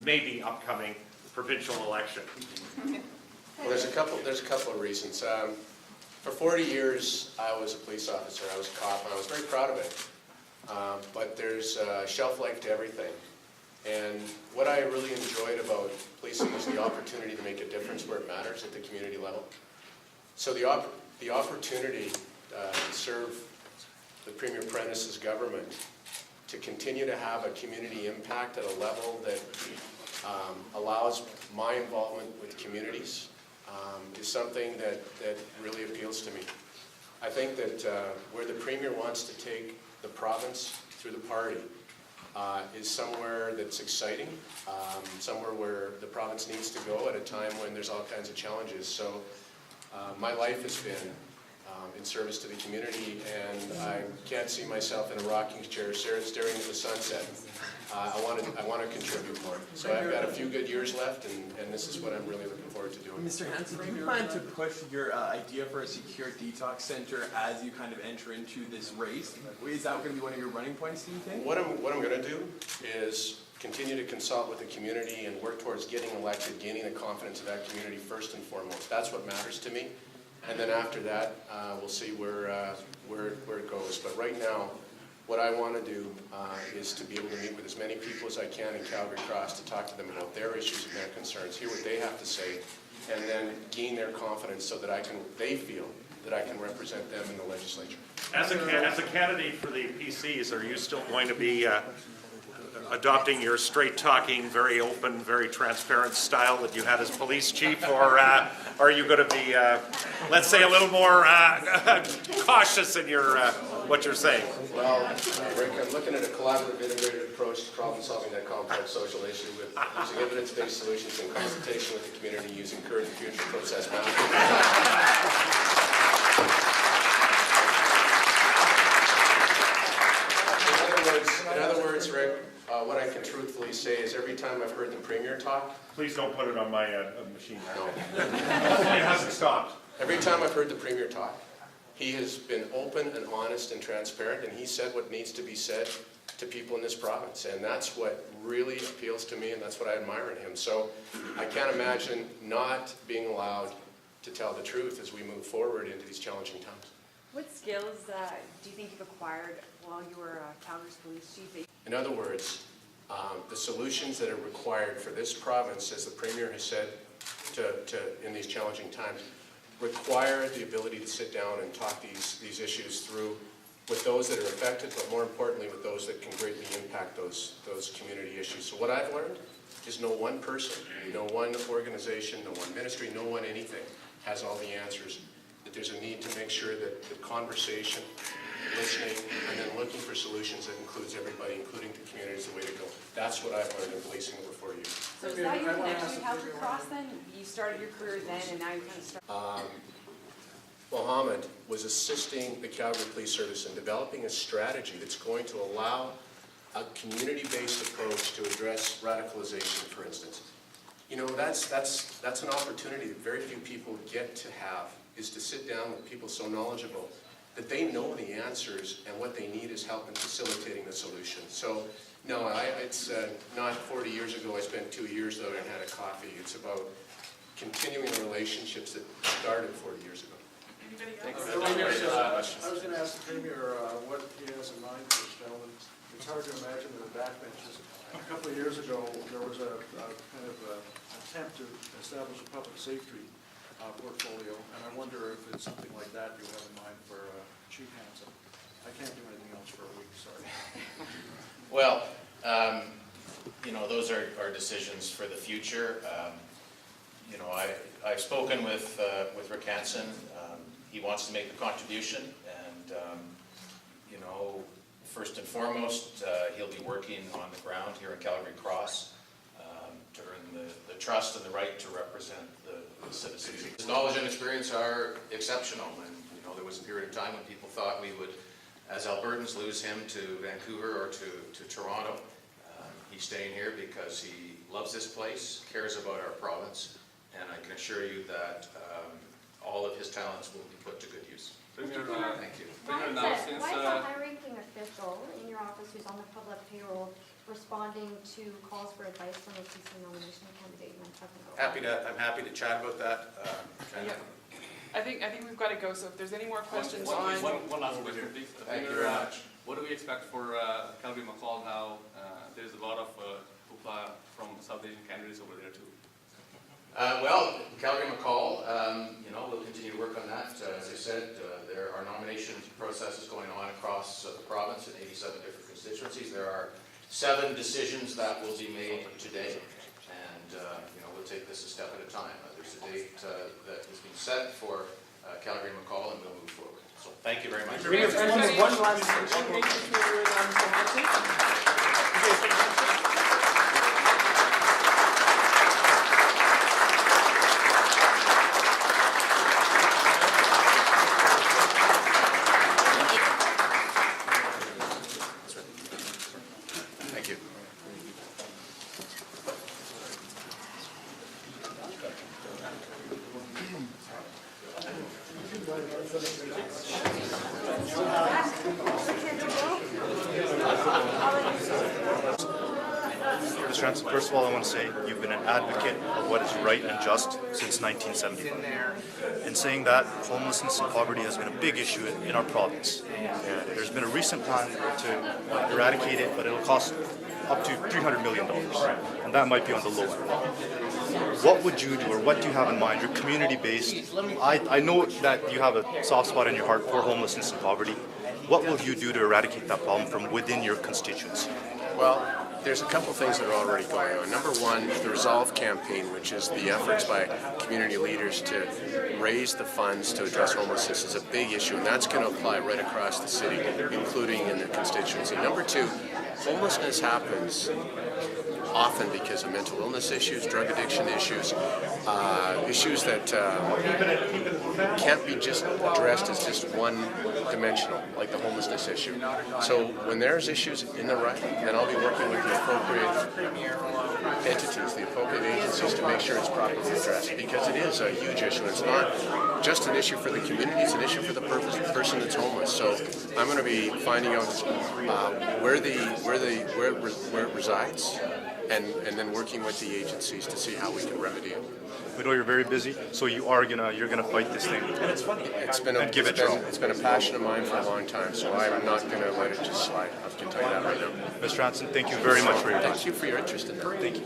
maybe upcoming provincial election? Well, there's a couple of reasons. For 40 years, I was a police officer. I was a cop, and I was very proud of it. But there's shelf life to everything. And what I really enjoyed about policing is the opportunity to make a difference where it matters at the community level. So the opportunity to serve the Premier Prentice's government, to continue to have a community impact at a level that allows my involvement with communities, is something that really appeals to me. I think that where the Premier wants to take the province through the party is somewhere that's exciting, somewhere where the province needs to go at a time when there's all kinds of challenges. So my life has been in service to the community, and I can't see myself in a rocking chair staring at the sunset. I want to contribute more. So I've got a few good years left, and this is what I'm really looking forward to doing. Mr. Hanson, do you plan to push your idea for a secure detox center as you kind of enter into this race? Is that going to be one of your running points, do you think? What I'm going to do is continue to consult with the community and work towards getting elected, gaining the confidence of that community first and foremost. That's what matters to me. And then after that, we'll see where it goes. But right now, what I want to do is to be able to meet with as many people as I can in Calgary Cross to talk to them about their issues and their concerns, hear what they have to say, and then gain their confidence so that they feel that I can represent them in the legislature. As a candidate for the PCs, are you still going to be adopting your straight-talking, very open, very transparent style that you had as police chief, or are you going to be, let's say, a little more cautious in your what you're saying? Well, Rick, I'm looking at a collaborative, integrated approach to problem-solving that complex social issue with using evidence-based solutions in consultation with the community, using current and future process mapping. In other words, Rick, what I can truthfully say is every time I've heard the Premier talk... Please don't put it on my machine. No. It hasn't stopped. Every time I've heard the Premier talk, he has been open and honest and transparent, and he said what needs to be said to people in this province. And that's what really appeals to me, and that's what I admire in him. So I can't imagine not being allowed to tell the truth as we move forward into these challenging times. What skills do you think you've acquired while you were Calgary's police chief? In other words, the solutions that are required for this province, as the Premier has said in these challenging times, require the ability to sit down and talk these issues through with those that are affected, but more importantly with those that can greatly impact those community issues. So what I've learned is no one person, no one organization, no one ministry, no one anything has all the answers. That there's a need to make sure that the conversation, listening, and then looking for solutions that includes everybody, including the community, is the way to go. That's what I've learned in policing over 4 years. So is that your connection to Calgary Cross then? You started your career then and now you kind of start... Mohammed was assisting the Calgary Police Service in developing a strategy that's going to allow a community-based approach to address radicalization, for instance. You know, that's an opportunity that very few people get to have, is to sit down with people so knowledgeable that they know the answers and what they need is help in facilitating the solution. So, no, it's not 40 years ago I spent 2 years though and had a coffee. It's about continuing the relationships that started 40 years ago. I was going to ask the Premier what he has in mind for this gentleman. It's hard to imagine the backbenches. A couple of years ago, there was a kind of attempt to establish a public safety portfolio, and I wonder if it's something like that you have in mind for Chief Hanson. I can't do anything else for a week, sorry. Well, you know, those are decisions for the future. You know, I've spoken with Rick Hanson. He wants to make a contribution, and you know, first and foremost, he'll be working on the ground here in Calgary Cross to earn the trust and the right to represent the citizens. His knowledge and experience are exceptional, and you know, there was a period of time when people thought we would, as Albertans, lose him to Vancouver or to Toronto. He's staying here because he loves this place, cares about our province, and I can assure you that all of his talents will be put to good use. Thank you. Why is a high-ranking official in your office who's on the public payroll responding to calls for advice from a PC nomination candidate, and I'm talking about. I'm happy to chat about that. Yeah. I think we've got to go, so if there's any more questions on. One last question, please. Thank you very much. What do we expect for Calgary McCall now? There's a lot of hoopla from South Asian candidates over there too. Well, Calgary McCall, we'll continue to work on that. As I said, our nomination process is going on across the province in 87 different constituencies. There are 7 decisions that will be made today, and we'll take this a step at a time. There's a date that has been set for Calgary McCall, and we'll move forward. So thank you very much. One last Thank you. Mr. Hanson, first of all, I want to say you've been an advocate of what is right and just since 1975. In saying that, homelessness and poverty has been a big issue in our province. There's been a recent plan to eradicate it, but it'll cost up to $300 million, and that might be on the low end. What would you do, or what do you have in mind? You're community-based. I know that you have a soft spot in your heart for homelessness and poverty. What will you do to eradicate that problem from within your constituency? Well, there's a couple things that are already going on. Number one, the Resolve campaign, which is the efforts by community leaders to raise the funds to address homelessness, is a big issue, and that's going to apply right across the city, including in the constituency. Number two, homelessness happens often because of mental illness issues, drug addiction issues, issues that can't be just addressed as just one-dimensional, like the homelessness issue. So when there's issues in the right, then I'll be working with the appropriate entities, the appropriate agencies, to make sure it's properly addressed, because it is a huge issue. It's not just an issue for the community, it's an issue for the person that's homeless. So I'm going to be finding out where it resides, and then working with the agencies to see how we can remedy it. We know you're very busy, so you're gonna fight this thing. And it's funny. It's been a passion of mine for a long time, so I'm not going to let it just slide. I can tell you that right now. Mr. Hanson, thank you very much for your time. Thank you for your interest in that. Thank you.